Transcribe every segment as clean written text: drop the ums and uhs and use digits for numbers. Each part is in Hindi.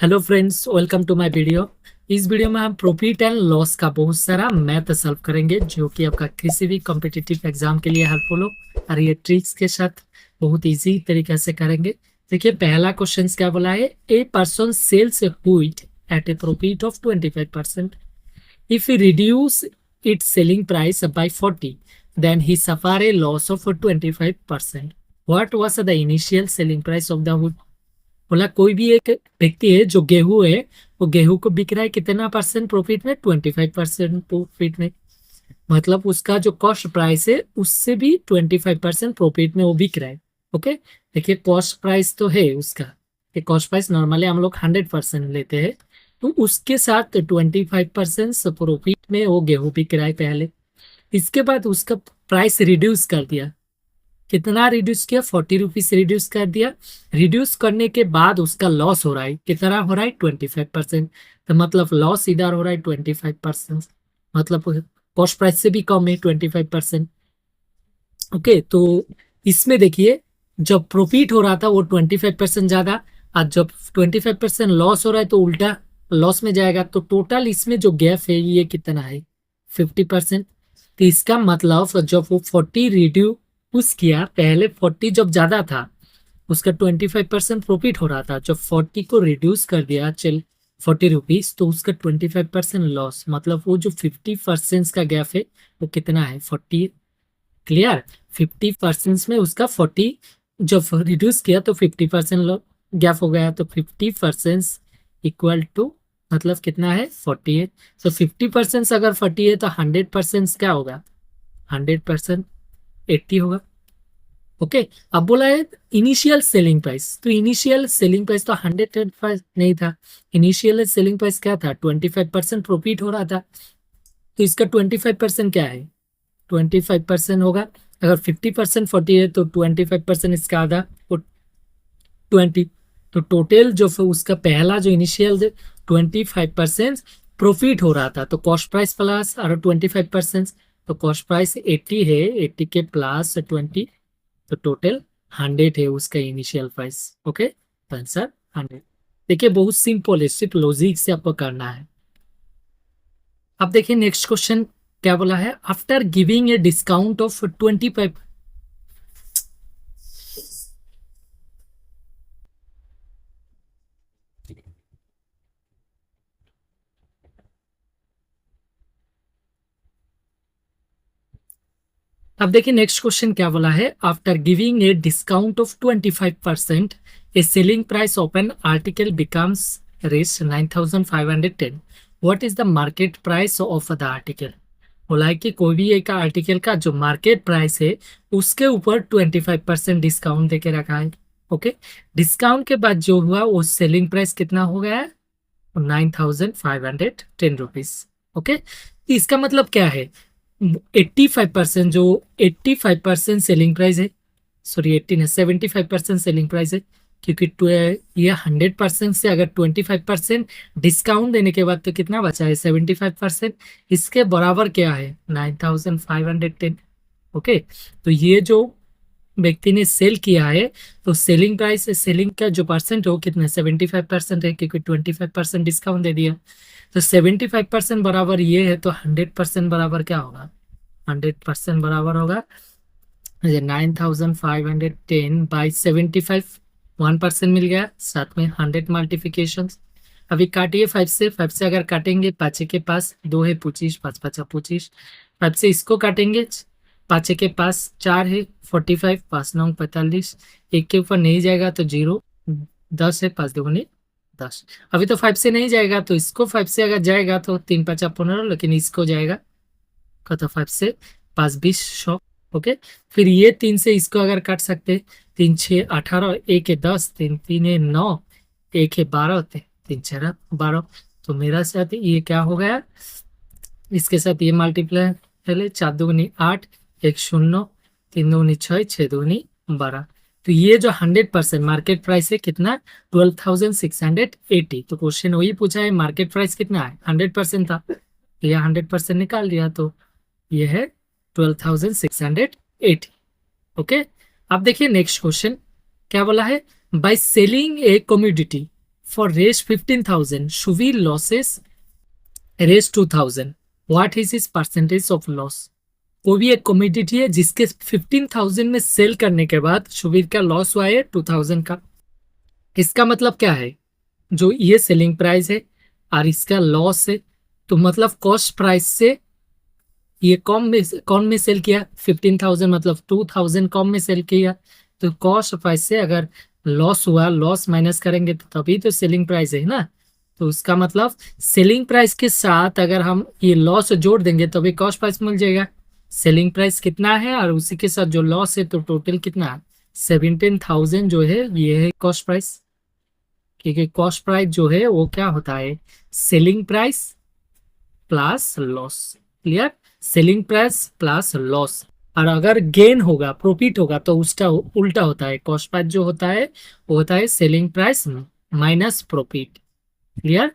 Hello friends, welcome to my video. इस वीडियो में हम प्रॉफिट एंड लॉस का बहुत सारा मैथ सॉल्व करेंगे जो कि आपका किसी भी कॉम्पिटिटिव एग्जाम के लिए हेल्पफुल हो। और ये ट्रिक्स के साथ बहुत इजी तरीके से करेंगे। देखिए, पहला क्वेश्चन क्या बोला है, a person sells wheat at a profit of 25%। If he reduce its selling price by 40, then he suffer a loss of 25%। What was the initial selling price of the wheat. बोला कोई भी एक व्यक्ति है जो गेहूं है, वो गेहूं को बिक रहा है कितना परसेंट प्रॉफिट में, 25% प्रॉफिट में। मतलब उसका जो कॉस्ट प्राइस है उससे भी 25% प्रॉफिट में वो बिक रहा है। ओके, देखिए कॉस्ट प्राइस तो है उसका, कि कॉस्ट प्राइस नॉर्मली हम लोग 100% लेते हैं, तो उसके साथ 25% प्रॉफिट में वो गेहूं बिक रहा है पहले। इसके बाद उसका प्राइस रिड्यूस कर दिया। कितना रिड्यूस किया, 40 रुपीज रिड्यूस कर दिया। रिड्यूस करने के बाद उसका लॉस हो रहा है, कितना हो रहा है, 25%। तो मतलब लॉस इधर हो रहा है 25%, मतलब कॉस्ट प्राइस से भी कम है 25%। ओके, तो इसमें देखिए, जब प्रॉफिट हो रहा था वो 25% ज्यादा, और जब 25% लॉस हो रहा है तो उल्टा लॉस में जाएगा। तो टोटल इसमें जो गैप है ये कितना है, 50%। तो इसका मतलब जब वो 40 रिड्यूस किया, पहले 40 जब ज्यादा था उसका 25% प्रॉफिट हो रहा था, जब 40 को रिड्यूस कर दिया, चल 40 रुपीज, तो उसका 25% लॉस। मतलब वो जो 50% का गैप है वो कितना है, 40। क्लियर, 50% में उसका 40 जब रिड्यूस किया तो 50% गैप हो गया, तो 50% इक्वल टू मतलब कितना है, 40 है। तो 50% अगर 40 है तो 100% क्या होगा, 100% 80 होगा। ओके, अब बोला है इनिशियल सेलिंग प्राइस, तो इनिशियल सेलिंग प्राइस तो 105 नहीं था। इनिशियल सेलिंग प्राइस क्या था, 25% प्रॉफिट हो रहा था। तो इसका 25% क्या है, 25% होगा। अगर 50% 40 है तो 25% इसका आधा, वो 20। तो टोटल जो उसका पहला जो इनिशियल 25% प्रॉफिट हो रहा था, तो कॉस्ट प्राइस प्लस और 25%, तो कॉस्ट प्राइस 80 है, 80 के प्लस 20, तो टोटल 100 है उसका इनिशियल प्राइस। ओके, तो आंसर 100। देखिए बहुत सिंपल है, सिर्फ लॉजिक से आपको करना है। अब देखिए नेक्स्ट क्वेश्चन क्या बोला है, after giving a discount of 25। अब देखिए नेक्स्ट क्वेश्चन क्या बोला है, after giving a discount of 25%, a selling price of an article becomes Rs 9510। What is the market price of the article. बोला है कि कोई भी एक आर्टिकल का जो मार्केट प्राइस है उसके ऊपर 25% डिस्काउंट देके रखा है। ओके, डिस्काउंट के बाद जो हुआ वो सेलिंग प्राइस कितना हो गया है, 9510 रुपीज। ओके, इसका मतलब क्या है, 85%, जो 85% सेलिंग प्राइस है, सॉरी 18 है, 75% सेलिंग प्राइस है, क्योंकि ये 100% से अगर 25% डिस्काउंट देने के बाद तो कितना बचा है, 75%। इसके बराबर क्या है, 9510। ओके, तो ये जो व्यक्ति ने सेल किया है, तो सेलिंग प्राइस, सेलिंग का जो परसेंट है वो कितना, 75% है, क्योंकि 25% डिस्काउंट दे दिया। तो 75% बराबर ये है, तो 100% बराबर क्या होगा, 100% बराबर होगा 9510/75। 1% मिल गया, साथ में 100 मल्टीप्लिकेशन। अभी काटिए 5 से, 5 से अगर काटेंगे, पाँचे के पास 2 है, 25, 5 5 25। 5 से इसको काटेंगे, पाँचे के पास 4 है, 45, 5 9 45। एक के ऊपर नहीं जाएगा तो 0, 10 है, 5 2 10। अभी तो 5 से नहीं जाएगा, तो इसको 5 से अगर जाएगा तो 3 5 15, लेकिन इसको जाएगा कत 5 से 5 20 100। ओके, फिर ये 3 से इसको अगर काट सकते, 3 6 18, 1 है 10, 3 3 है 9, 1 है 12, 3 6 12। तो मेरा साथ ये क्या हो गया, इसके साथ ये मल्टीप्लाई पहले, 4 दूनी 8, 1 0, 3 दूनी 6, 6 दूनी 12। तो ये जो 100% मार्केट प्राइस है कितना, 12,680। तो क्वेश्चन वही पूछा है, मार्केट प्राइस कितना है, 100% था, ये 100% निकाल दिया, तो ये है 12,680। ओके, अब देखिए नेक्स्ट क्वेश्चन क्या बोला है, by selling a commodity for Rs 15,000 शुवीर losses Rs 2,000, what is his percentage of loss. वो भी एक कमोडिटी है जिसके 15,000 में सेल करने के बाद शुवीर का लॉस हुआ है 2,000 का। इसका मतलब क्या है, जो ये सेलिंग प्राइस है और इसका लॉस है, तो मतलब कॉस्ट प्राइस से ये कम में सेल किया 15,000, मतलब 2,000 कम में सेल किया, तो कॉस्ट प्राइस से अगर लॉस हुआ, लॉस माइनस करेंगे तो तभी तो सेलिंग प्राइस है ना। तो उसका मतलब सेलिंग प्राइस के साथ अगर हम ये लॉस जोड़ देंगे तभी कॉस्ट प्राइस मिल जाएगा। सेलिंग प्राइस कितना है और उसी के साथ जो लॉस है, तो टोटल कितना है 17,000 जो है ये है कॉस्ट प्राइस। क्योंकि कॉस्ट प्राइस जो है वो क्या होता है, selling price plus loss. Clear, selling price plus loss. और अगर गेन होगा, प्रॉफिट होगा, तो उसका उल्टा होता है, कॉस्ट प्राइस जो होता है वो होता है selling price minus profit. Clear,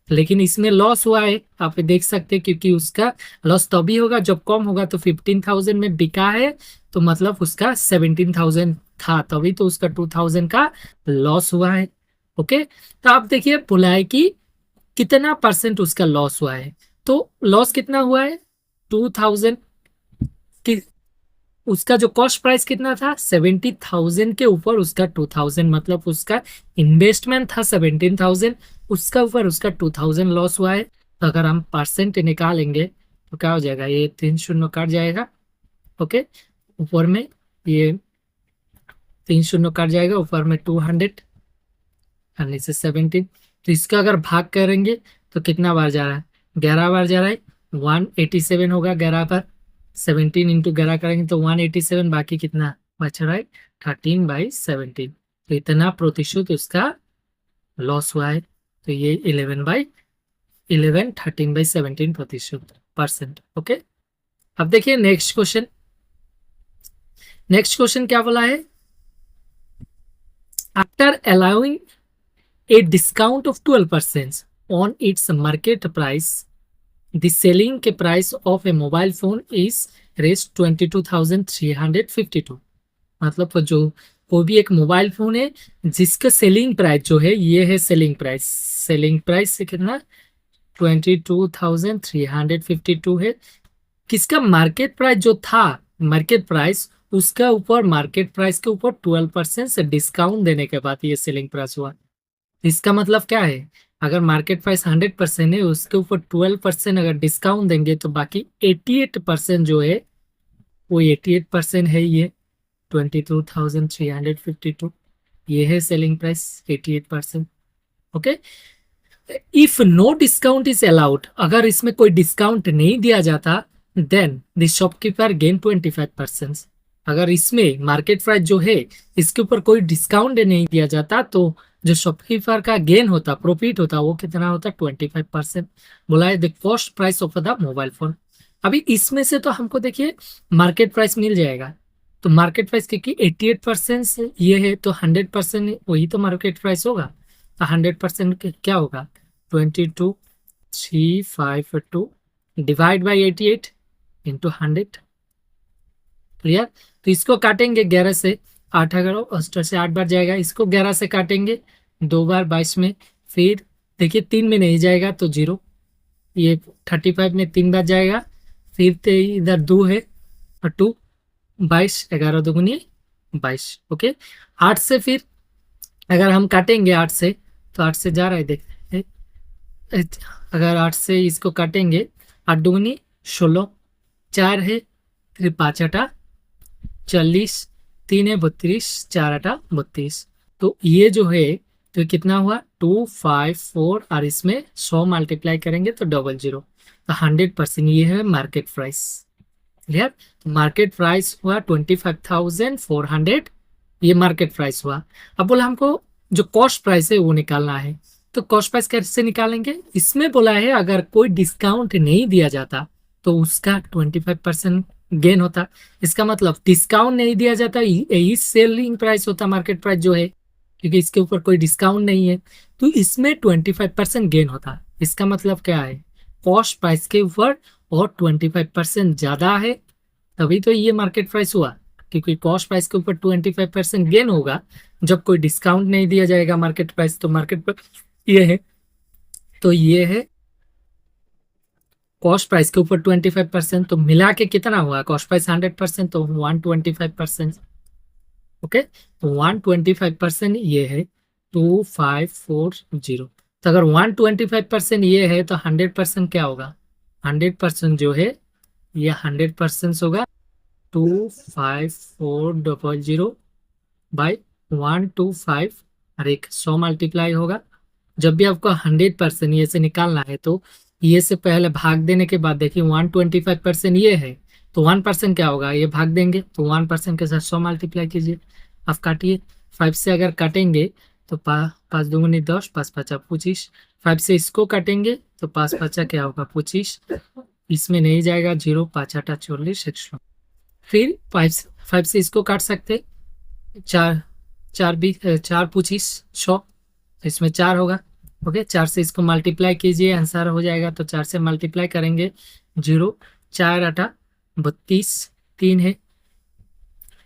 लेकिन इसमें लॉस हुआ है, आप देख सकते हैं, क्योंकि उसका लॉस तभी होगा जब कम होगा। तो 15,000 में बिका है तो मतलब उसका 17,000 था, तभी तो उसका 2,000 का लॉस हुआ है। ओके, तो आप देखिए बोला है कि कितना परसेंट उसका लॉस हुआ है, तो लॉस कितना हुआ है 2,000 की। उसका जो कॉस्ट प्राइस कितना था 70,000 के ऊपर उसका 2,000, मतलब उसका इन्वेस्टमेंट था 17,000, उसका ऊपर उसका 2,000 लॉस हुआ है। तो अगर हम परसेंट निकालेंगे तो क्या हो जाएगा, ये 3 शून्य कट जाएगा। ओके, ऊपर में ये 3 शून्य कट जाएगा, ऊपर में 200 और नीचे 17। तो इसका अगर भाग करेंगे तो कितना बार जा रहा है, 11 बार जा रहा है, 187 होगा 11 पर। 17 इंटू 11 करेंगे तो 187, बाकी कितना बच रहा है 13/17। तो इतना प्रतिशत उसका लॉस हुआ है। तो ये 11/11 13/17 प्रतिशत परसेंट। ओके, अब देखिए नेक्स्ट क्वेश्चन। नेक्स्ट क्वेश्चन क्या बोला है, after allowing a discount of 12% on its market price, the selling price of a mobile phone is raised 22,352। मतलब जो कोई भी एक मोबाइल फोन है जिसका सेलिंग प्राइस जो है ये है सेलिंग प्राइस, सेलिंग प्राइस से कितना 22,352 है। किसका मार्केट प्राइस जो था, मार्केट प्राइस उसका ऊपर मार्केट प्राइस के ऊपर 12% से डिस्काउंट देने के बाद ये सेलिंग प्राइस हुआ। इसका मतलब क्या है, अगर मार्केट प्राइस 100% है उसके ऊपर 12% अगर डिस्काउंट देंगे तो बाकी 88% जो है वो 88% है, ये 22,352 ये है selling price 88%। Okay, if no discount is allowed, अगर इसमें कोई डिस्काउंट नहीं दिया जाता देन द शॉपकीपर गेन 25%। अगर इसमें मार्केट प्राइस जो है इसके ऊपर कोई डिस्काउंट नहीं दिया जाता तो जो शॉपकीपर का गेन होता, प्रॉफिट होता, वो कितना होता 25%। बोला है the cost price of the mobile phone. अभी इसमें से तो हमको देखिए मार्केट प्राइस मिल जाएगा, तो मार्केट प्राइस क्योंकि 88% ये है तो 100% वही तो मार्केट प्राइस होगा। तो 100% क्या होगा 22,352 डिवाइड बाई 88 इंटू 100। क्लियर, तो इसको काटेंगे 11 से 8, अगर 8 से 8 बार जाएगा, इसको 11 से काटेंगे 2 बार 22 में, फिर देखिए 3 में नहीं जाएगा तो 0, ये 35 में 3 बार जाएगा, फिर इधर 2 है और 2 22, 11 दूनी 22। ओके, 8 से फिर अगर हम काटेंगे 8 से तो 8 से जा रहा है, देखते अगर 8 से इसको काटेंगे 8 दूनी 16, 4 है, फिर 5 8 40, 3 है 32, 4 8 32। तो ये जो है तो कितना हुआ 254 और इसमें 100 मल्टीप्लाई करेंगे तो 00। तो 100% ये है मार्केट प्राइस। क्लियर, तो मार्केट प्राइस हुआ 25,400, ये मार्केट प्राइस हुआ। अब बोला हमको जो कॉस्ट प्राइस है वो निकालना है, तो कॉस्ट प्राइस कैसे निकालेंगे, इसमें बोला है अगर कोई डिस्काउंट नहीं दिया जाता तो उसका 25% गेन होता। इसका मतलब डिस्काउंट नहीं दिया जाता, यही सेलिंग प्राइस होता मार्केट प्राइस जो है, क्योंकि इसके ऊपर कोई डिस्काउंट नहीं है, तो इसमें 25% गेन होता। इसका मतलब क्या है, कॉस्ट प्राइस के ऊपर और 25% ज्यादा है, तभी तो ये मार्केट प्राइस हुआ, क्योंकि कॉस्ट प्राइस के ऊपर 25% गेन होगा जब कोई डिस्काउंट नहीं दिया जाएगा मार्केट प्राइस, तो मार्केट ये है, तो ये है कॉस्ट प्राइस के ऊपर 25%, तो मिला के कितना हुआ, कॉस्ट प्राइस 100% तो 125%। ओके, तो 125% ये है 2540। तो अगर 125% ये है तो 100% क्या होगा, 100% जो है ये 100% होगा 25400 बाई 125, और एक 100 मल्टीप्लाई होगा। जब भी आपको 100% ये से निकालना है तो ये से पहले भाग देने के बाद देखिए 125% ये है, तो 1% क्या होगा, ये भाग देंगे, तो 1% के साथ 100 मल्टीप्लाई कीजिए। आप काटिए, 5 से अगर काटेंगे तो 5 दूनी 10, 5 5 25, 5 से इसको काटेंगे तो 5 5 क्या होगा 25, इसमें नहीं जाएगा 0, 5 8 40 100। फिर 5 से इसको काट सकते, 4 4 25 100, इसमें 4 होगा। ओके, 4 से इसको मल्टीप्लाई कीजिए, आंसर हो जाएगा, तो 4 से मल्टीप्लाई करेंगे 0, 4 8 32, 3 है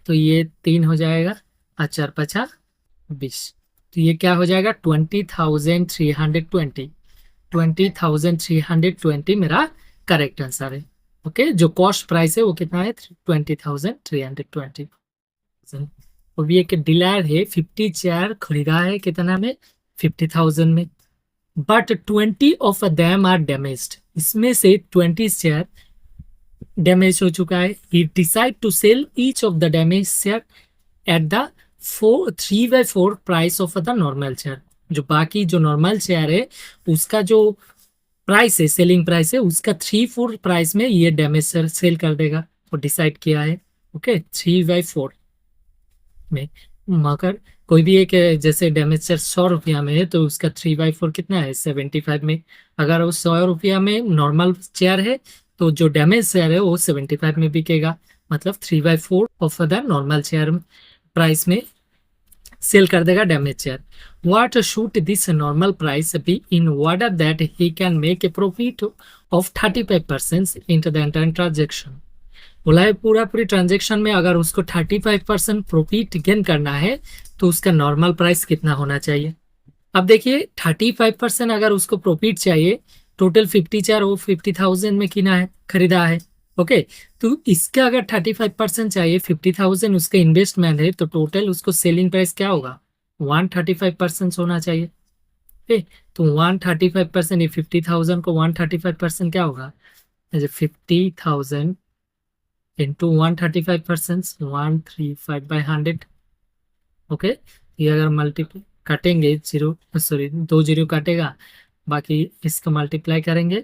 तो ये 3 हो जाएगा, और 4 5 20, तो ये क्या हो जाएगा 20,320, 20,320 मेरा करेक्ट आंसर है। ओके, जो कॉस्ट प्राइस है वो कितना है 20,320। अभी एक डीलर है 50 चेयर खरीदा है कितना में, 50,000 में, but 20 of them are damaged, इसमें से 20 चेयर डैमेज हो चुका है। He decide to sell each of the damage chair at the 3/4 price of the normal chair. जो बाकी जो नॉर्मल चेयर है उसका जो प्राइस है, सेलिंग प्राइस है, उसका 3/4 प्राइस में ये डैमेज सेल कर देगा, वो डिसाइड किया है। ओके, 3/4 में, मगर कोई भी एक जैसे डैमेज शेयर 100 रुपया में है तो उसका 3/4 कितना है 75 में। अगर वो 100 रुपया में नॉर्मल चेयर है तो जो डैमेज शेयर है वो 75 में बिकेगा, मतलब 3/4 of the normal chair price में सेल कर देगा damage chair. What should this normal price be in order that he can make a profit of 35% into the entire transaction? बोला है पूरा पूरी ट्रांजेक्शन में अगर उसको 35% प्रॉफिट गेन करना है तो उसका नॉर्मल प्राइस कितना होना चाहिए। अब देखिए 35% अगर उसको प्रॉफिट चाहिए, टोटल 50 चेयर वो 50,000 में किना है, खरीदा है। ओके, तो इसका अगर 35% चाहिए, 50,000 उसका इन्वेस्टमेंट है, तो टोटल उसको सेलिंग प्राइस क्या होगा 135% होना चाहिए। ओके, तो 135%, ये 50,000 को 135% क्या होगा, 50,000 इंटू 135%, 135/100। ओके, ये अगर मल्टीप्लाई काटेंगे, 0 सॉरी 2 0 काटेगा, बाकी इसका मल्टीप्लाई करेंगे,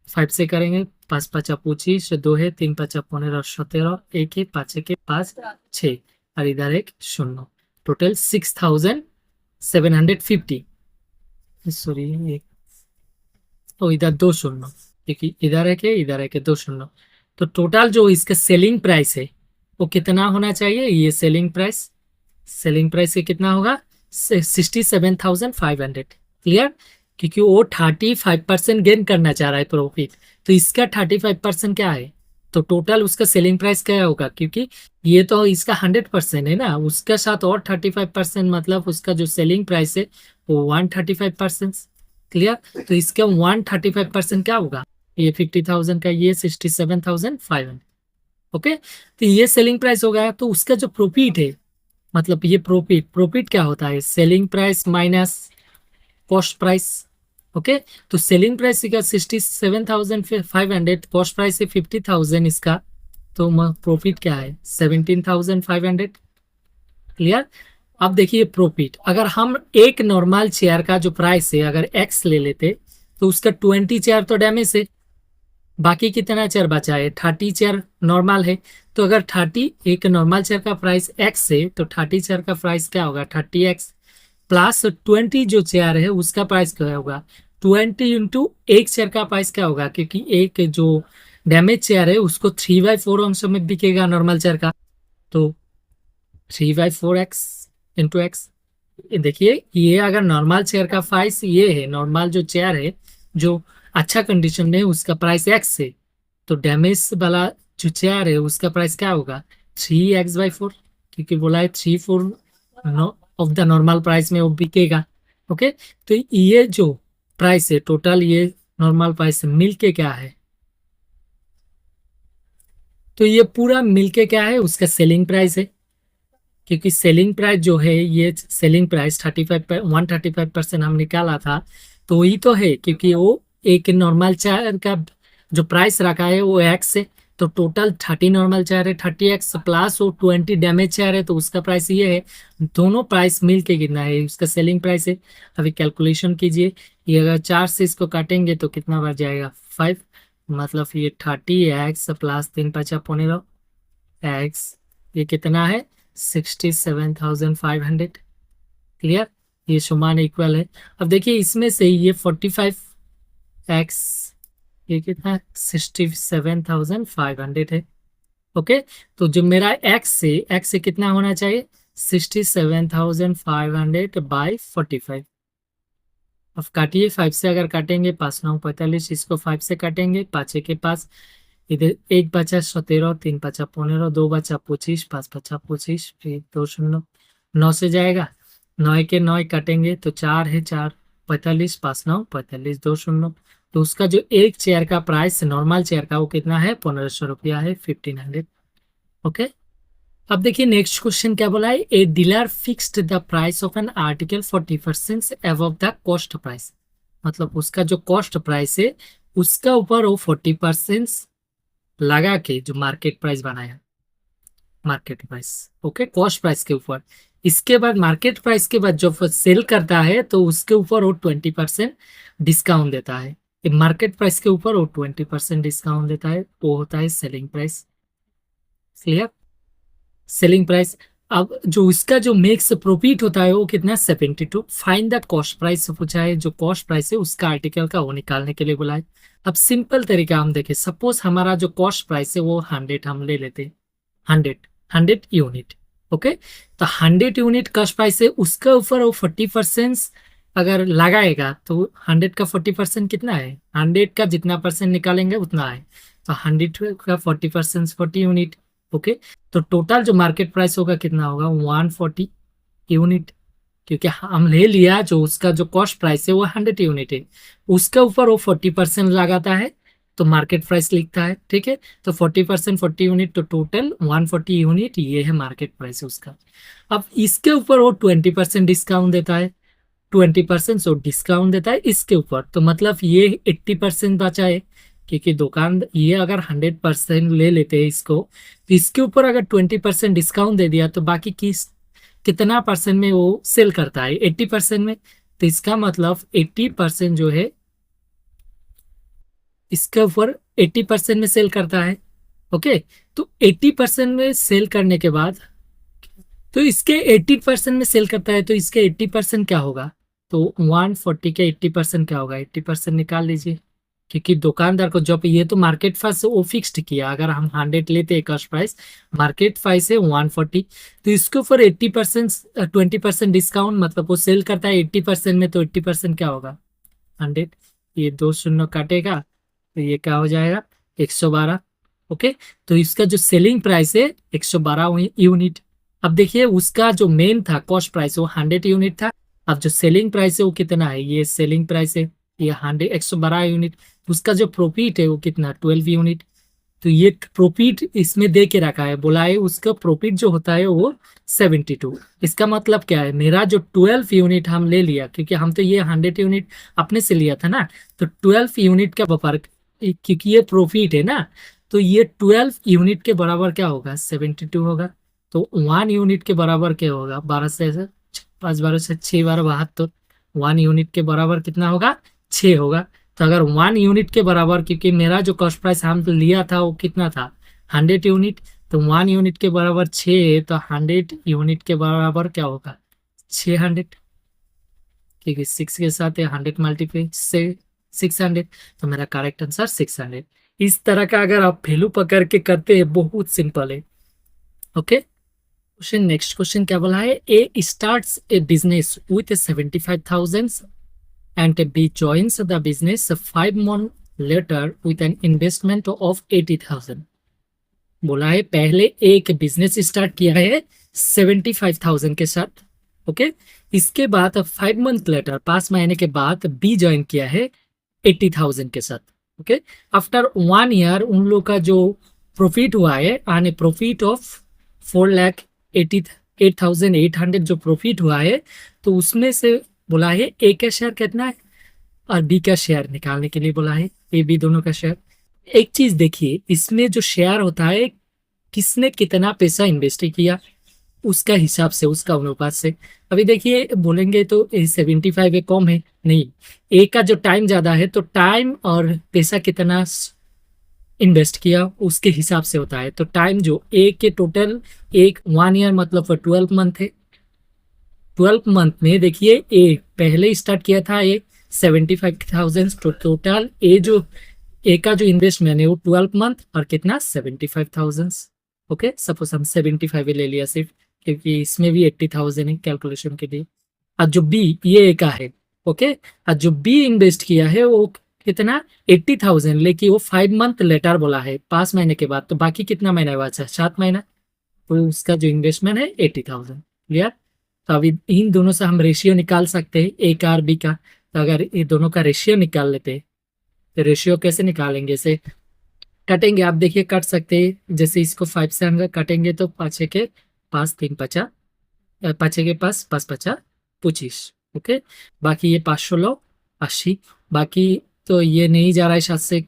5 से करेंगे, 5 5 25, 2 है, 3 5 15 17, 1 है, 5 1 5 6, और इधर एक 0, टोटल 6,750। सॉरी, तो इधर 2 0, क्योंकि इधर है के इधर है के 2 0, तो टोटल जो इसका सेलिंग प्राइस है वो कितना होना चाहिए, ये सेलिंग प्राइस ये कितना होगा 67,500। क्लियर, क्योंकि वो 35% गेन करना चाह रहा है प्रॉफिट, तो इसका 35% क्या है, तो टोटल उसका सेलिंग प्राइस क्या होगा, क्योंकि ये तो इसका 100% है ना, उसके साथ और 35%, मतलब उसका जो सेलिंग प्राइस है वो 135%। क्लियर, तो इसका 135% क्या होगा, ये 50,000 का, ये 67,500। ओके, तो ये सेलिंग प्राइस हो गया, तो उसका जो प्रॉफिट है, मतलब ये प्रॉफिट क्या होता है, selling price minus cost price. Okay, तो सेलिंग प्राइस का 67,500, कॉस्ट प्राइस है 50,000 इसका, तो प्रॉफिट क्या है 17,500। क्लियर, अब देखिए प्रॉफिट, अगर हम एक नॉर्मल चेयर का जो प्राइस है अगर एक्स ले लेते तो उसका 20 चेयर तो डैमेज है, बाकी कितना चेयर बचा है 30 चेयर नॉर्मल है, तो अगर 30 एक नॉर्मल चेयर का प्राइस एक्स है तो 30 चेयर का प्राइस क्या होगा 30x, प्लस 20 जो चेयर है उसका प्राइस क्या होगा 20 इंटू एक चेयर का प्राइस क्या होगा, क्योंकि एक जो डैमेज चेयर है उसको 3/4 अंशों में बिकेगा नॉर्मल चेयर का, तो 3/4x इंटू एक्स। देखिए ये अगर नॉर्मल चेयर का प्राइस ये है, नॉर्मल जो चेयर है जो अच्छा कंडीशन में उसका प्राइस एक्स है, तो डैमेज वाला जो चेयर है उसका प्राइस क्या होगा 3x/4, क्योंकि बोला है 3/4 ऑफ द नॉर्मल प्राइस में वो बिकेगा। ओके, तो ये जो प्राइस है टोटल, ये नॉर्मल प्राइस मिलके क्या है, तो ये पूरा मिलके क्या है, उसका सेलिंग प्राइस है। क्योंकि सेलिंग प्राइस जो है, ये सेलिंग प्राइस 135% हम निकाला था, तो वही तो है। क्योंकि वो एक नॉर्मल चेयर का जो प्राइस रखा है वो एक्स है, तो टोटल 30 नॉर्मल चेयर है, 30x प्लस वो 20 डैमेज चेयर है, तो उसका प्राइस ये है। दोनों प्राइस मिल के कितना है, उसका सेलिंग प्राइस है। अभी कैलकुलेशन कीजिए, ये अगर 4 से इसको काटेंगे तो कितना बच जाएगा, 5। मतलब ये 30x प्लस 3×5 एक्स, ये कितना है, 67,500। क्लियर, ये समान इक्वल है। अब देखिए इसमें से ये 45x, ये कितना है, 67,500 है। ओके, तो जो मेरा एक्स से कितना होना चाहिए, 67,500 बाई 45। अब काटिए, 5 से अगर काटेंगे 5×9 = 45, इसको 5 से काटेंगे, 5 के पास, इधर 1 बचा 17, 3×5 = 15, 2 बचा 25, 5×5 = 25, फिर 2 शून्य 9 से जाएगा, 9 के 9 काटेंगे तो 4 है, 4×45, 5×9 = 45, 2 शून्य। तो उसका जो एक चेयर का प्राइस नॉर्मल चेयर का वो कितना है, 1500 रुपया है, 1500। ओके, अब देखिए नेक्स्ट क्वेश्चन क्या बोला है, a dealer fixed the price of an article 40% above the cost price. मतलब उसका जो कॉस्ट प्राइस है उसका ऊपर वो 40% लगा के जो मार्केट प्राइस बनाया, market price, okay, cost price के ऊपर। इसके बाद मार्केट प्राइस के बाद जब सेल करता है तो उसके ऊपर वो 20% डिस्काउंट देता है। मार्केट प्राइस के ऊपर वो 20% डिस्काउंट देता है, वो होता है selling price. Clear, selling price. अब जो इसका जो मेक्स प्रॉफिट होता है वो कितना, 72। फाइंड द कॉस्ट प्राइस पूछा है, जो कॉस्ट प्राइस है उसका आर्टिकल का वो निकालने के लिए बोला है। अब सिंपल तरीका हम देखें, सपोज हमारा जो कॉस्ट प्राइस है वो 100 हम ले लेते हैं, 100 यूनिट। ओके, तो 100 यूनिट कॉस्ट प्राइस है, उसके ऊपर वो 40% अगर लगाएगा तो 100 का 40% कितना है, 100 का जितना परसेंट निकालेंगे उतना है, तो 100 का 40% 40 यूनिट। ओके, तो टोटल जो मार्केट प्राइस होगा कितना होगा, 140 यूनिट। क्योंकि हम ले लिया जो उसका जो कॉस्ट प्राइस है वो 100 यूनिट है, उसके ऊपर वो 40% लगाता है तो मार्केट प्राइस लिखता है। ठीक है, तो 40% 40 यूनिट, तो टोटल 140 यूनिट, ये है मार्केट प्राइस उसका। अब इसके ऊपर वो 20% डिस्काउंट देता है, 20% सो डिस्काउंट देता है इसके ऊपर, तो मतलब ये 80% बचा है। क्योंकि दुकान ये अगर 100% ले लेते हैं इसको, तो इसके ऊपर अगर 20% डिस्काउंट दे दिया तो बाकी कितना परसेंट में वो सेल करता है, 80% में। तो इसका मतलब 80% जो है इसके ऊपर 80% में सेल करता है। ओके, तो 80% में सेल करने के बाद, तो इसके 80% में सेल करता है, तो इसके 80% क्या होगा, तो 140 के 80% क्या होगा, 80% निकाल लीजिए। क्योंकि दुकानदार को जब ये तो मार्केट प्राइस वो फिक्स्ड किया, अगर हम 100 लेते हैं कॉस्ट प्राइस, मार्केट प्राइस है 140, तो इसके ऊपर 80% 20% डिस्काउंट, मतलब वो सेल करता है 80% में, तो 80% क्या होगा, 100। ये 2 शून्य काटेगा तो ये क्या हो जाएगा, 112। ओके, तो इसका जो सेलिंग प्राइस है 112 यूनिट। अब देखिए उसका जो मेन था कॉस्ट प्राइस वो 100 यूनिट था, अब जो सेलिंग प्राइस है वो कितना है, ये सेलिंग प्राइस है, ये 112 यूनिट। उसका जो प्रॉफिट है वो कितना, 12 यूनिट। तो ये प्रॉफिट इसमें दे के रखा है, बोला है उसका प्रॉफिट जो होता है वो 72। इसका मतलब क्या है, मेरा जो 12 यूनिट हम ले लिया, क्योंकि हम तो ये 100 यूनिट अपने से लिया था ना, तो 12 यूनिट का व्यापार, क्योंकि ये प्रॉफिट है ना, तो ये 12 यूनिट के बराबर क्या होगा, 72 होगा। तो 1 यूनिट के बराबर क्या होगा, 12 से 5 12 से 6 12 72, 1 यूनिट के बराबर कितना होगा, 6 होगा। तो अगर 1 यूनिट के बराबर, क्योंकि मेरा जो कॉस्ट प्राइस हम लिया था वो कितना था, 100 यूनिट, तो 1 यूनिट के बराबर 6 है, तो 100 यूनिट के बराबर क्या होगा, 600। क्योंकि 6 के साथ 100 मल्टीप्लाई से 600, तो मेरा करेक्ट आंसर 600। इस तरह का अगर आप वैल्यू पकड़ के करते हैं, बहुत सिंपल है। ओके, क्वेश्चन, नेक्स्ट क्वेश्चन क्या बोला है, A starts a business with 75,000 and B joins the business 5 months later with an investment of 80,000। बोला है पहले एक बिजनेस स्टार्ट किया है 75,000 के साथ। ओके, इसके बाद 5 मंथ लेटर 5 महीने के बाद बी ज्वाइन किया है 80,000 के साथ। ओके, आफ्टर 1 ईयर उन लोग का जो प्रॉफिट हुआ है आने प्रॉफिट ऑफ 4,88,800 जो प्रॉफिट हुआ है, तो उसमें से बोला है ए का शेयर कितना है और बी का शेयर निकालने के लिए बोला है, ए बी दोनों का शेयर। एक चीज देखिए, इसमें जो शेयर होता है किसने कितना पैसा इन्वेस्ट किया उसका हिसाब से, उसका अनुपात से। अभी देखिए बोलेंगे तो 75 कम है, नहीं, ए का जो टाइम ज्यादा है तो टाइम और पैसा कितना इन्वेस्ट किया उसके हिसाब से होता है। तो टाइम जो ए के टोटल 1 ईयर मतलब 12 मंथ है। 12 मंथ में देखिए ए पहले स्टार्ट किया था ए 75,000, तो टोटल ए जो ए का जो इन्वेस्टमेंट है वो 12 मंथ और कितना 75,000। ओके, सपोज हम 75 ले लिया सिर्फ, क्योंकि इसमें भी 80,000 है कैलकुलेशन के लिए। और जो बी ये ए का है, ओके, और जो बी इन्वेस्ट किया है वो कितना 80,000, लेकिन वो 5 मंथ लेटर बोला है 5 महीने के बाद, तो बाकी कितना महीना बचा 7 महीना, तो उसका जो इन्वेस्टमेंट है 80,000। क्लियर। तो अभी इन दोनों से हम रेशियो निकाल सकते हैं ए का और बी का। तो अगर ये दोनों का रेशियो निकाल लेते हैं तो रेशियो कैसे निकालेंगे, इसे कटेंगे, आप देखिए कट सकते हैं। जैसे इसको 5 से हम कटेंगे तो 5 के पास 3 50, 5 के पास 5 25। ओके, बाकी ये 516 80, बाकी तो ये नहीं जा रहा है 7 से,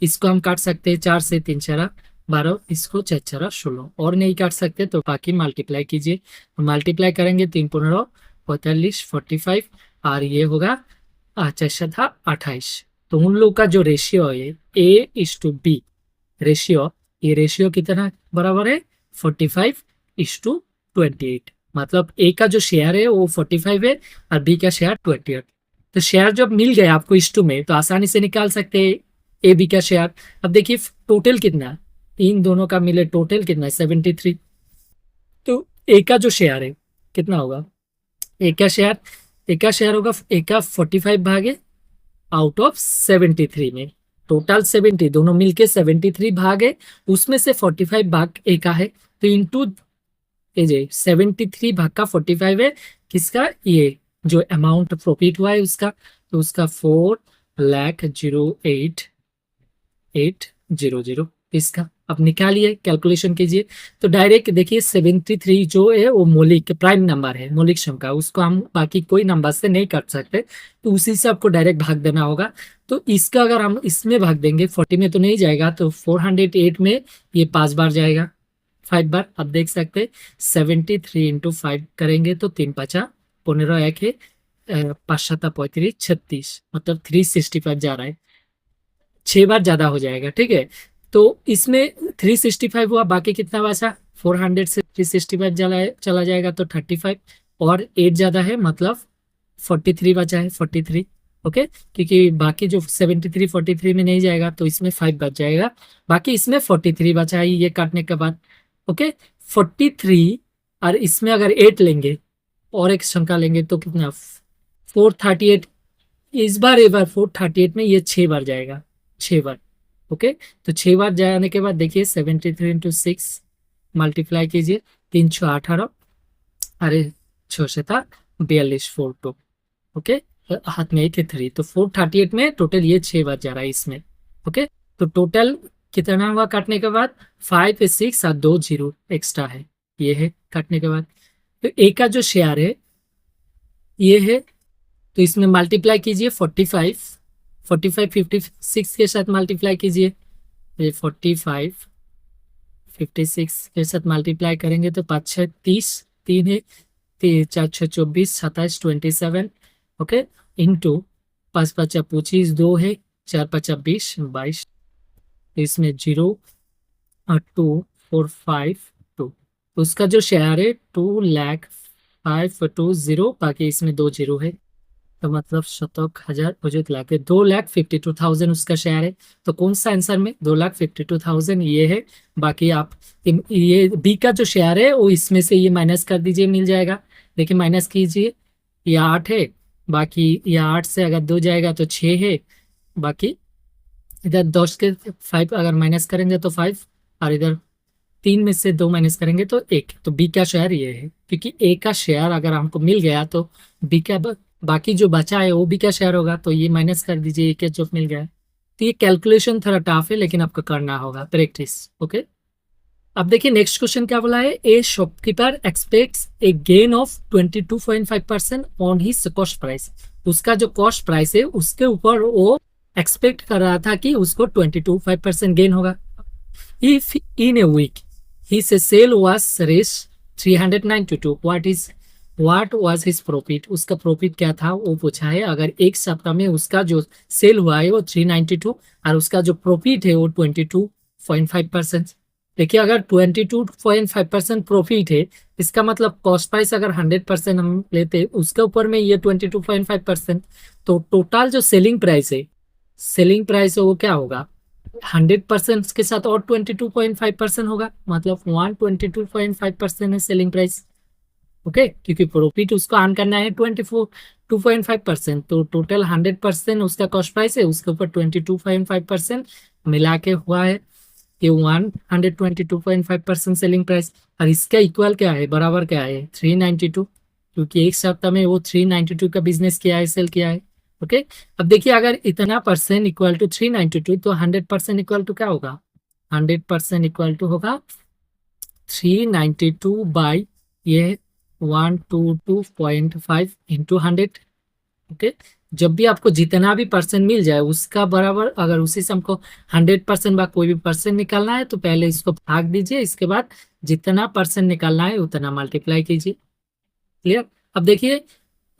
इसको हम काट सकते हैं 4 से 3 4 12, इसको 4 4 16, और नहीं काट सकते तो बाकी मल्टीप्लाई कीजिए। मल्टीप्लाई करेंगे 3 15 45 45, और ये होगा 4 28। तो उन लोग का जो रेशियो है ए इज टू बी रेशियो, ये रेशियो कितना बराबर है 45:28। मतलब ए का जो शेयर है वो 45 है और बी का शेयर 28। तो शेयर जब मिल गया आपको इस में तो आसानी से निकाल सकते हैं ए बी का शेयर। अब देखिए टोटल कितना, इन दोनों का मिले टोटल कितना है 73। तो ए का जो शेयर है कितना होगा, ए का शेयर होगा ए का 45 भागे आउट ऑफ 73 में, टोटल 70 दोनों मिलके 73 भाग है, उसमें से 45 भाग ए का है, तो इंटू 73 भाग का 45 है किसका, ये जो अमाउंट प्रॉफिट हुआ है उसका, तो उसका 4,08,800 इसका। अब निकालिए, कैलकुलेशन कीजिए। तो डायरेक्ट देखिए 73 जो है वो मौलिक प्राइम नंबर है, मौलिक संख्या, उसको हम बाकी कोई नंबर से नहीं काट सकते, तो उसी से आपको डायरेक्ट भाग देना होगा। तो इसका अगर हम इसमें भाग देंगे 40 में तो नहीं जाएगा, तो 408 में ये 5 बार जाएगा, 5 बार। आप देख सकते 73 इंटू 5 करेंगे तो 3 5 15 1 है 5 7 35 36, मतलब 365 जा रहा है, 6 बार ज्यादा हो जाएगा। ठीक है, तो इसमें 365 हुआ, बाकी कितना बचा 400 से 365 चला जाएगा तो 35, और 8 ज्यादा है मतलब 43 बचा है 43। ओके, क्योंकि बाकी जो 73 43 में नहीं जाएगा तो इसमें 5 बच जाएगा, बाकी इसमें 43 बचा है ये काटने के बाद। ओके, 43, और इसमें अगर 8 लेंगे और एक संख्या लेंगे तो कितना 438, इस बार एक बार 438 में ये 6 बार जाएगा, 6 बार। ओके, तो 6 बार जाने के बाद देखिए 73 इंटू 6 मल्टीप्लाई कीजिए, 3 6 18, अरे 6 7 42 4 2। ओके, हाथ में 1 है 3, तो 438 में टोटल ये 6 बार जा रहा है इसमें। ओके, तो टोटल कितना हुआ काटने के बाद 5 6 और 2 0 एक्स्ट्रा है, ये है काटने के बाद। तो ए का जो शेयर है ये है, तो इसमें मल्टीप्लाई कीजिए 45 56 के साथ मल्टीप्लाई कीजिए, ये 45 56 के साथ मल्टीप्लाई करेंगे तो 5 6 30, 3 है 4 6 24 27 27। ओके, इंटू 5 5 25 2 है 4 5 20 22, इसमें 0 और 2 4 5 2, उसका जो शेयर है 2,05,20, बाकी इसमें 2 0 है, तो मतलब 1,000 वजूद लाके 2,52,000 उसका शेयर है। तो कौन सा आंसर में 2,52,000 ये है। बाकी आप ये बी का जो शेयर है वो इसमें से ये माइनस कर दीजिए, मिल जाएगा। देखिए माइनस कीजिए, ये 8 है, बाकी ये 8 से अगर 2 जाएगा तो 6 है, बाकी इधर 10 के 5 अगर माइनस करेंगे तो 5, और इधर तीन में से दो माइनस करेंगे तो एक, तो बी का शेयर ये है, क्योंकि ए का शेयर अगर हमको मिल गया तो बी का बाकी जो बचा है वो बी का शेयर होगा, तो ये माइनस कर दीजिए, ए का जो मिल गया है। तो ये कैलकुलेशन थोड़ा टफ है, लेकिन आपको करना होगा, प्रैक्टिस। ओके, अब देखिए नेक्स्ट क्वेश्चन क्या बोला है, ए shopkeeper aspects A gain of 22.5% on his cost price. उसका जो कॉस्ट प्राइस है उसके ऊपर वो एक्सपेक्ट कर रहा था कि उसको 22.5% गेन होगा। If in a week his sale was reached 392, what was his profit? उसका प्रॉफिट क्या था वो पूछा है। अगर एक सप्ताह में उसका जो सेल हुआ है वो 392 और उसका जो प्रॉफिट है वो 22.5%। देखिए अगर 22.5% प्रॉफिट है, इसका मतलब कॉस्ट प्राइस अगर 100% हम लेते उसके ऊपर में ये 22.5%, तो टोटल जो सेलिंग प्राइस है वो क्या होगा, 100% के साथ और 22.5% होगा, मतलब 122.5% है सेलिंग प्राइस। ओके, क्योंकि प्रॉफिट उसको अर्न करना है 2.5%, तो टोटल 100% उसका कॉस्ट प्राइस है, उसके ऊपर 22.5% मिला के हुआ है ये 122.5% सेलिंग प्राइस। और इसका इक्वल क्या है, बराबर क्या है, 392, क्योंकि एक सप्ताह में वो 392 का बिजनेस किया है, सेल किया है। ओके, अब देखिए अगर इतना परसेंट इक्वल टू 392, तो 100% इक्वल टू क्या होगा, 100% इक्वल टू होगा 392 बाई ये 122.5 इंटू 100। ओके, जब भी आपको जितना भी परसेंट मिल जाए उसका बराबर, अगर उसी से हमको 100% बा कोई भी परसेंट निकालना है तो पहले इसको भाग दीजिए, इसके बाद जितना परसेंट निकालना है उतना मल्टीप्लाई कीजिए। क्लियर। अब देखिए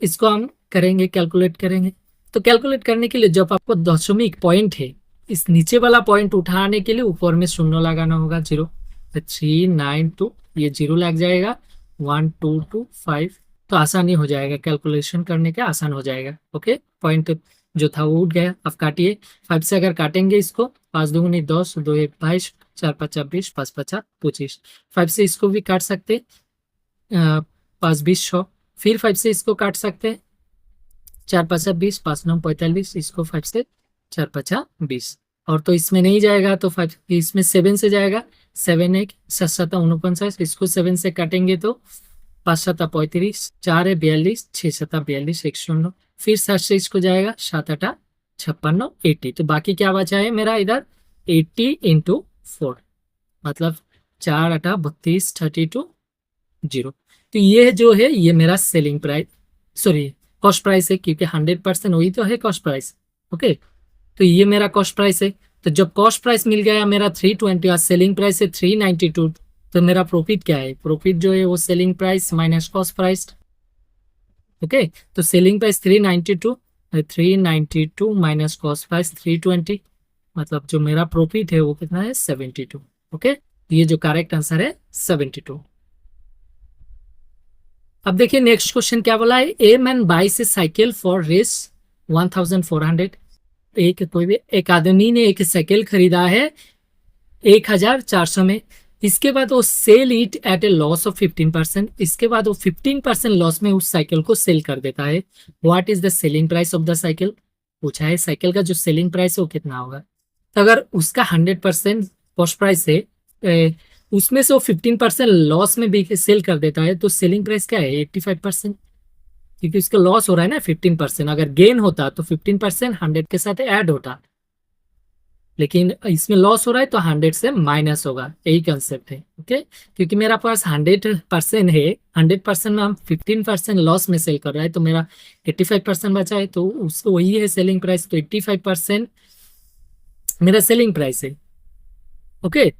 इसको हम करेंगे, कैलकुलेट करेंगे। तो कैलकुलेट करने के लिए जब आपको दशमिक पॉइंट है, इस नीचे वाला पॉइंट उठाने के लिए ऊपर में शून्य लगाना होगा, 0। 392 ये 0 लग जाएगा, 1225, तो आसानी हो जाएगा, कैलकुलेशन करने का आसान हो जाएगा। ओके, पॉइंट जो था वो उठ गया। अब काटिए, 5 से अगर काटेंगे इसको, 5 दूनी 10, 2 1 22, 4 5 20, 5 5 25, 5 से इसको भी काट सकते, 5 20 100, फिर 5 से इसको काट सकते हैं, 4 5 20, 5 9 45, इसको 5 से 4 5 20, और तो इसमें नहीं जाएगा तो 5 इसमें 7 से जाएगा, 7 1 7 7 49, इसको 7 से काटेंगे तो 5 7 35, 4 है 42, 6 7 42, 1 0, फिर 7 से इसको जाएगा, 7 8 56, 80, तो बाकी क्या बचा है मेरा इधर 80 इंटू 4, मतलब 4 8 32, 32 0। तो ये जो है ये मेरा selling price, sorry cost price है, क्योंकि 100% वही तो है कॉस्ट प्राइस। ओके, तो ये मेरा कॉस्ट प्राइस है। तो जब कॉस्ट प्राइस मिल गया मेरा 320 और सेलिंग प्राइस है 392, तो मेरा प्रॉफिट क्या है, प्रॉफिट जो है वो selling price minus cost price. Okay, तो selling price 392 minus cost price 320, मतलब जो मेरा प्रॉफिट है वो कितना है, 72। ओके, ये जो करेक्ट आंसर है 72। अब देखिए नेक्स्ट क्वेश्चन क्या बोला है, ए मैन बाइस ए साइकिल फॉर रेस 1400। कोई भी एक आदमी ने एक साइकिल खरीदा है 1400 में, इसके बाद वो sell it at a loss of 15%, इसके बाद वो 15% लॉस में उस साइकिल को सेल कर देता है। What is the selling price of the cycle, पूछा है साइकिल का जो सेलिंग प्राइस है वो कितना होगा। तो अगर उसका 100% कॉस्ट प्राइस है, उसमें से वो 15% लॉस में भी सेल कर देता है, तो सेलिंग प्राइस क्या है, 85%, क्योंकि उसका लॉस हो रहा है ना 15%। अगर गेन होता तो 15% 100 के साथ ऐड होता, लेकिन इसमें लॉस हो रहा है तो 100 से माइनस होगा, यही कंसेप्ट है। ओके, क्योंकि मेरा पास 100% है, 100% में हम 15% लॉस में सेल कर रहा है, तो मेरा 85% बचा है, तो उसको वही है सेलिंग प्राइस, तो 85% मेरा सेलिंग प्राइस है। ओके,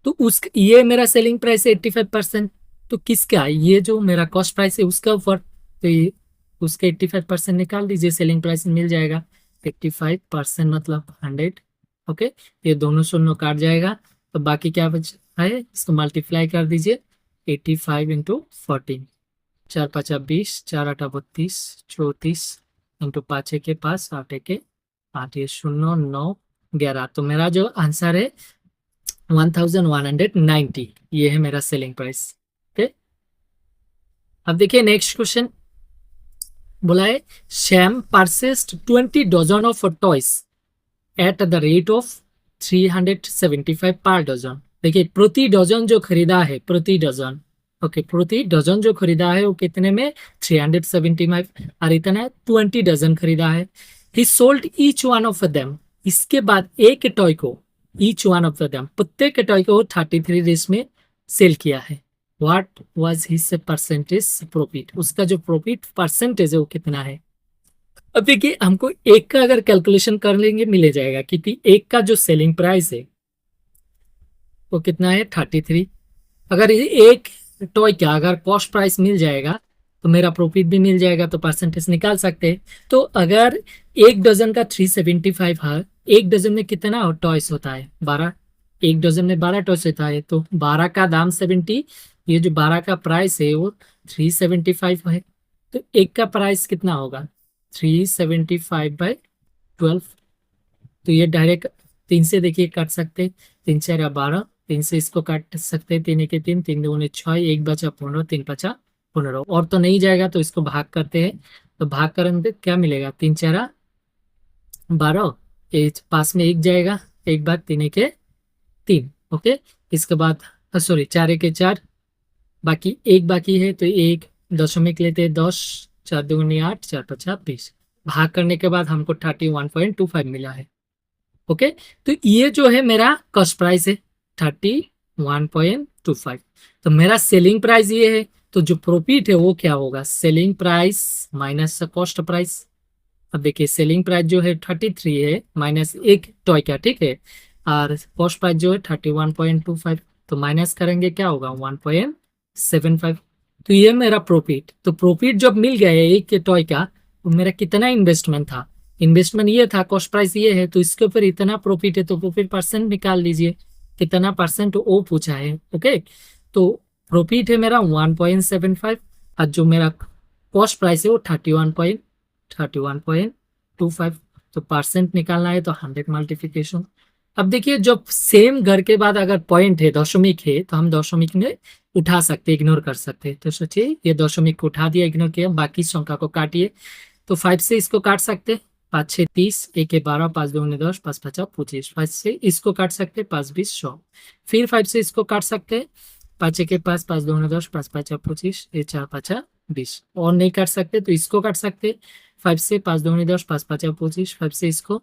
तो उस ये मेरा सेलिंग प्राइस है 85%, तो किसका, ये जो मेरा कॉस्ट प्राइस है उसका ऊपर, तो ये उसके 85% निकाल दीजिए, सेलिंग प्राइस मिल जाएगा 85% मतलब 100। ओके, ये दोनों शून्य काट जाएगा, तो बाकी क्या बचा है, इसको मल्टीप्लाई कर दीजिए, 85 इंटू 14, 4 5 20, 4 8 32, 34 इंटू 5 के पास 8 के 8, ये 0 9 11, तो मेरा जो आंसर है 1190, ये है मेरा सेलिंग प्राइस। ओके, अब देखिए नेक्स्ट क्वेश्चन बोला है, Shyam purchased 20 dozen of toys at the rate of 375 per dozen. देखिए प्रति डजन जो खरीदा है, प्रति डजन, ओके, प्रति डजन जो खरीदा है वो कितने में 375, और इतना है 20 डजन खरीदा है। ही sold each one of them, इसके बाद एक टॉय को, ईच वन ऑफ देम, प्रत्येक टॉय को 33 डेज में सेल किया है। What was his percentage profit, उसका जो प्रॉफिट परसेंटेज है वो कितना है। अब देखिए हमको एक का अगर कैलकुलेशन कर लेंगे मिल जाएगा, क्योंकि एक का जो सेलिंग प्राइस है वो कितना है 33। अगर ये एक टॉय का अगर कॉस्ट प्राइस मिल जाएगा तो मेरा प्रॉफिट भी मिल जाएगा, तो परसेंटेज निकाल सकते हैं। तो अगर एक डजन का 375 है, एक डजन में कितना टॉयस होता है 12, एक डजन में 12 टॉयस होता है, तो 12 का दाम 70, ये जो 12 का प्राइस है वो 375 है, तो एक का प्राइस कितना होगा 375/12। तो ये डायरेक्ट 3 से देखिए काट सकते हैं, 3 4 या 12, 3 से इसको काट सकते हैं, 3 के 3, 3 दूने 6, एक बचा 15, 3 बचा 15, और तो नहीं जाएगा तो इसको भाग करते हैं। तो भाग करेंगे क्या मिलेगा, 3 4 12, एक पास में एक जाएगा, एक बाद 3 के 3, ओके। इसके बाद सॉरी 4 के 4, बाकी एक बाकी है, तो एक दशमिक लेते हैं 10, 4 दूनी 8, 4 50 20, भाग करने के बाद हमको 31.25 मिला है, ओके। तो ये जो है मेरा कॉस्ट प्राइस है 31.25, तो मेरा सेलिंग प्राइस ये है, तो जो प्रॉफिट है वो क्या होगा, selling price minus cost price. अब देखिए सेलिंग प्राइस जो है 33 है माइनस एक टॉय का, ठीक है, और कॉस्ट प्राइस जो है 31.25, तो माइनस करेंगे क्या होगा 1.75, तो ये मेरा प्रॉफिट। तो प्रॉफिट जब मिल गया है एक टॉय का, तो मेरा कितना इन्वेस्टमेंट था, इन्वेस्टमेंट ये था, कॉस्ट प्राइस ये है, तो इसके ऊपर इतना प्रॉफिट है, तो प्रॉफिट परसेंट निकाल लीजिए, कितना परसेंट वो पूछा है, ओके। तो प्रॉफिट है मेरा 1.75, और जो मेरा कॉस्ट प्राइस है वो 31.25, तो परसेंट निकालना है तो 100 मल्टीप्लिकेशन। अब देखिए जब सेम घर के बाद अगर पॉइंट है, दशमिक है, तो हम दशमिक में उठा सकते, इग्नोर कर सकते हैं। तो सोचिए ये दशमिक को उठा दिया, इग्नोर किया, बाकी संख्या को काटिए। तो 5 से इसको काट सकते, 5 6 30, 1 1 12, 5 2 10, 5 5 25, 5 से इसको काट सकते 5 20 100, फिर 5 से इसको काट सकते 5 1 5, 5 2 10, 5 5 25, 1 4 5 20, और नहीं काट सकते तो इसको काट सकते 5 से, 5 2 10, 5 5 25, 5 से इसको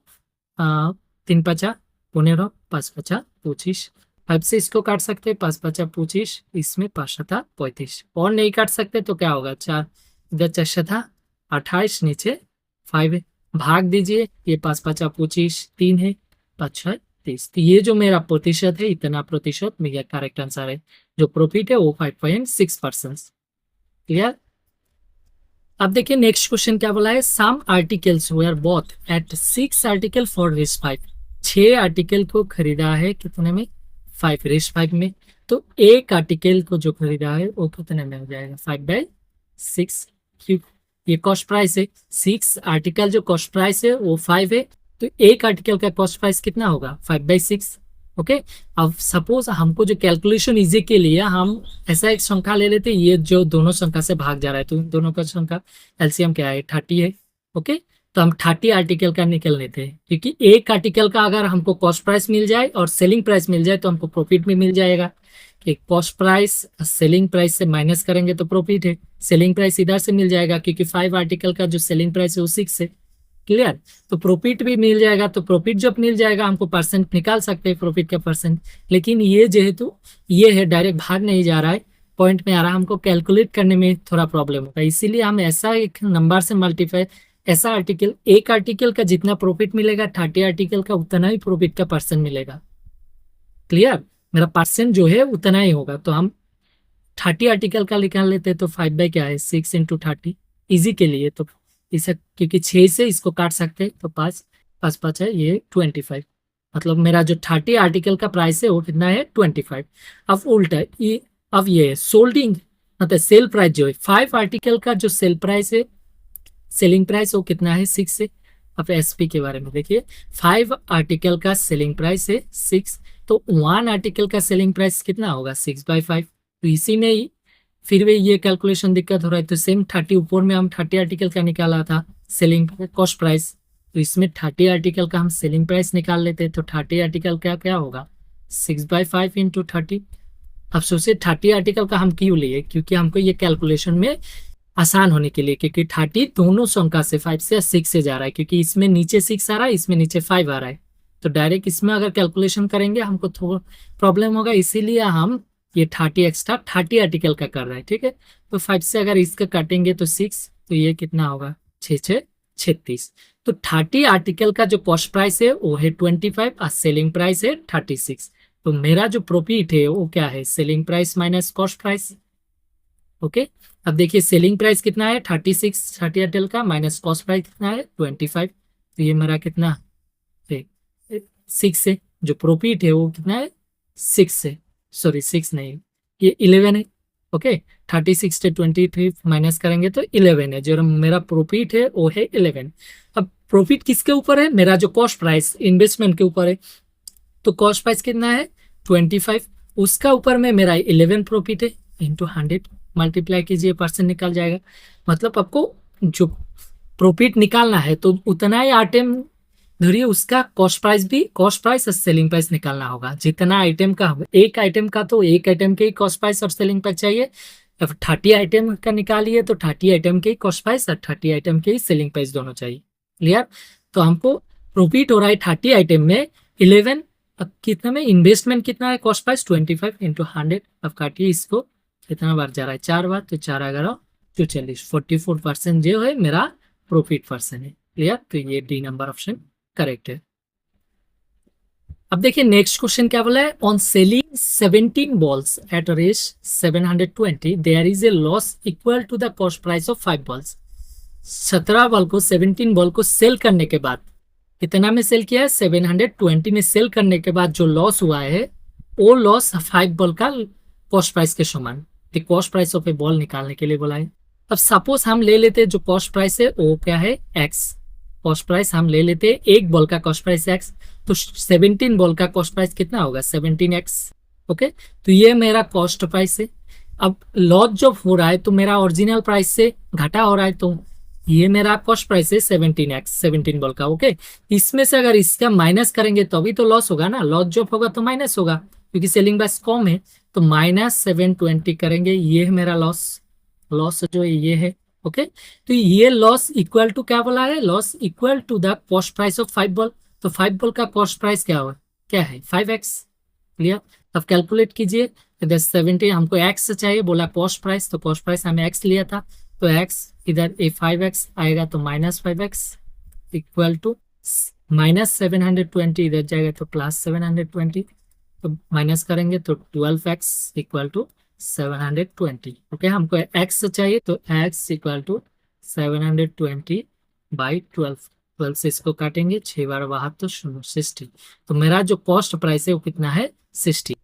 3 5 15, 5 5 25, 5 से इसको काट सकते 5 5 25, इसमें 5 7 35, और नहीं काट सकते तो क्या होगा 4 इधर 4 7 28, नीचे 5 है, भाग दीजिए, ये 5 5 25, 3 है, 5 6 30, तो ये जो मेरा प्रतिशत है इतना प्रतिशत मेरा करेक्ट आंसर है। जो प्रॉफिट है वो 5.6%। क्लियर। अब देखिए नेक्स्ट क्वेश्चन क्या बोला है, some articles were bought at 6 article for Rs 5, 6 article को खरीदा है कितने में 5 रेस 5 में, तो एक आर्टिकल को जो खरीदा है वो कितने में हो जाएगा 5/6, क्यों ये कॉस्ट प्राइस है, 6 आर्टिकल जो कॉस्ट प्राइस है वो 5 है, तो एक आर्टिकल का कॉस्ट प्राइस कितना होगा 5/6, ओके। अब सपोज हमको जो कैलकुलेशन इजी के लिए हम ऐसा एक संख्या ले लेते हैं, ये जो दोनों संख्या से भाग जा रहा है, तो दोनों का संख्या एलसीएम क्या है 30 है, ओके। तो हम 30 आर्टिकल का निकल लेते हैं, क्योंकि एक आर्टिकल का अगर हमको कॉस्ट प्राइस मिल जाए और सेलिंग प्राइस मिल जाए तो हमको प्रॉफिट भी मिल जाएगा, कि कॉस्ट प्राइस सेलिंग प्राइस से माइनस करेंगे तो प्रॉफिट है, सेलिंग प्राइस इधर से मिल जाएगा क्योंकि 5 आर्टिकल का जो सेलिंग प्राइस है वो 6 है। क्लियर। तो प्रॉफिट भी मिल जाएगा, तो प्रॉफिट जब मिल जाएगा हमको परसेंट निकाल सकते हैं प्रॉफिट का परसेंट, लेकिन ये जेहेतु ये है डायरेक्ट भाग नहीं जा रहा है, पॉइंट में आ रहा है, हमको कैलकुलेट करने में थोड़ा प्रॉब्लम होगा, इसीलिए हम ऐसा एक नंबर से मल्टीप्लाई, ऐसा आर्टिकल, एक आर्टिकल का जितना प्रॉफिट मिलेगा 30 आर्टिकल का उतना ही प्रॉफिट का परसेंट मिलेगा। क्लियर। मेरा परसेंट जो है उतना ही होगा, तो हम 30 आर्टिकल का निकाल लेते हैं, तो 5 बाई क्या है 6 × 30, इजी के लिए, तो इसे क्योंकि 6 से इसको काट सकते हैं, तो 5 5 5 है, ये 25, मतलब मेरा जो 30 आर्टिकल का प्राइस है वो कितना है 25। अब उल्टा ये, अब ये सोल्डिंग मतलब सेल प्राइस जो है 5 आर्टिकल का जो सेल प्राइस है, सेलिंग प्राइस वो कितना है 6 है। अब एसपी के बारे में देखिए, 5 आर्टिकल का सेलिंग प्राइस है 6, तो 1 आर्टिकल का सेलिंग प्राइस कितना होगा 6/5, तो इसी में ही फिर भी ये कैलकुलेशन दिक्कत हो रहा है, तो सेम 30 ऊपर में हम 30 आर्टिकल का निकाला था सेलिंग कॉस्ट प्राइस, तो इसमें 30 आर्टिकल का हम सेलिंग प्राइस निकाल लेते हैं, तो 30 आर्टिकल का क्या होगा 6/5 इंटू 30। अब सोचिए 30 आर्टिकल का हम क्यों लिए, क्योंकि हमको ये कैलकुलेशन में आसान होने के लिए, क्योंकि 30 दोनों संख्या से 5 से या 6 से जा रहा है, क्योंकि इसमें नीचे 6 आ रहा है, इसमें नीचे 5 आ रहा है, तो डायरेक्ट इसमें अगर कैलकुलेशन करेंगे हमको थोड़ा प्रॉब्लम होगा, इसीलिए हम ये 30 एक्स्ट्रा 30 आर्टिकल का कर रहे हैं। ठीक है, तो 5 से अगर इसका काटेंगे तो 6, तो ये कितना होगा 6×6 = 36। तो 30 आर्टिकल का जो कॉस्ट प्राइस है वो है 25 और सेलिंग प्राइस है 36। तो मेरा जो प्रॉफिट है वो क्या है, selling price minus cost price. Okay, अब देखिए सेलिंग प्राइस कितना है 36 30 आर्टिकल का, माइनस कॉस्ट प्राइस कितना है 25। तो ये मेरा कितना 6 से, जो प्रॉफिट है वो कितना है 6 से, सॉरी 6 नहीं, ये 11 है। ओके, 36 से 23 माइनस करेंगे तो 11 है, जो मेरा प्रॉफिट है वो है 11। अब प्रॉफिट किसके ऊपर है, मेरा जो कॉस्ट प्राइस इन्वेस्टमेंट के ऊपर है, तो कॉस्ट प्राइस कितना है 25, उसका ऊपर में मेरा 11 प्रॉफिट है, इंटू 100 मल्टीप्लाई कीजिए, परसेंट निकल जाएगा। मतलब आपको जो प्रॉफिट निकालना है तो उतना ही आइटम धरिए, उसका कॉस्ट प्राइस भी, कॉस्ट प्राइस और सेलिंग प्राइस निकालना होगा। जितना आइटम का, एक आइटम का तो एक आइटम के ही कॉस्ट प्राइस और सेलिंग प्राइस चाहिए। अब 30 आइटम का निकालिए तो 30 आइटम के ही कॉस्ट प्राइस और 30 आइटम के ही सेलिंग प्राइस दोनों चाहिए। क्लियर, तो हमको प्रॉफिट हो रहा है 30 आइटम में 11। अब कितना में इन्वेस्टमेंट कितना है, कॉस्ट प्राइस 25 इंटू 100। अब काटिए इसको, कितना बार जा रहा है 4 बार, तो 4 11 240, 44% जो है मेरा प्रॉफिट परसेंट है। क्लियर, तो ये डी नंबर ऑप्शन करेक्ट है। अब देखिए नेक्स्ट क्वेश्चन क्या बोला है, on selling 17 balls at rate 720 there is a loss equal to the cost price of 5 balls. 17 ball को, 17 बॉल को सेल करने के बाद, कितना में सेल किया है 720 में सेल करने के बाद जो लॉस हुआ है वो लॉस 5 बॉल का कॉस्ट प्राइस के समान, the cost price of A ball निकालने के लिए बोला है। अब सपोज हम ले लेते जो कॉस्ट प्राइस है वो क्या है एक्स, कॉस्ट प्राइस हम ले लेते एक बॉल का कॉस्ट प्राइस एक्स, तो 17 बॉल का कॉस्ट प्राइस कितना होगा 17x। ओके, तो ये मेरा कॉस्ट प्राइस है। अब लॉस जब हो रहा है तो मेरा ओरिजिनल प्राइस से घटा हो रहा है, तो ये मेरा कॉस्ट प्राइस है 17x, 17 बॉल का। ओके, इसमें से अगर इसका माइनस करेंगे तो अभी तो लॉस होगा ना, लॉस जब होगा तो माइनस होगा, क्योंकि सेलिंग प्राइस कम है, तो -720 करेंगे, ये है मेरा लॉस, लॉस जो ये है। ओके, तो ये लॉस इक्वल टू क्या बोला है, loss equal to the cost price of 5 ball. तो 5 बॉल का कॉस्ट प्राइस क्या है 5x। क्लियर, अब कैलकुलेट कीजिए, इधर 70 हमको x चाहिए, बोला कॉस्ट प्राइस, तो कॉस्ट प्राइस हमें x लिया था, तो x इधर ए 5x आएगा तो -5x इक्वल टू -720, इधर जाएगा तो +720, तो माइनस करेंगे तो 12x इक्वल टू 720। ओके, हमको x चाहिए, तो x इक्वल टू 720/12, 12 से इसको काटेंगे, 6 बार 72 शून्य 60। तो मेरा जो कॉस्ट प्राइस है वो कितना है 60।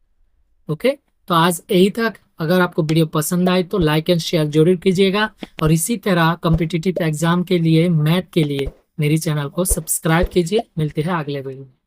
ओके, तो आज यही तक। अगर आपको वीडियो पसंद आए तो लाइक एंड शेयर जरूर कीजिएगा, और इसी तरह कॉम्पिटिटिव एग्जाम के लिए, मैथ के लिए मेरी चैनल को सब्सक्राइब कीजिए। मिलते हैं अगले वीडियो में।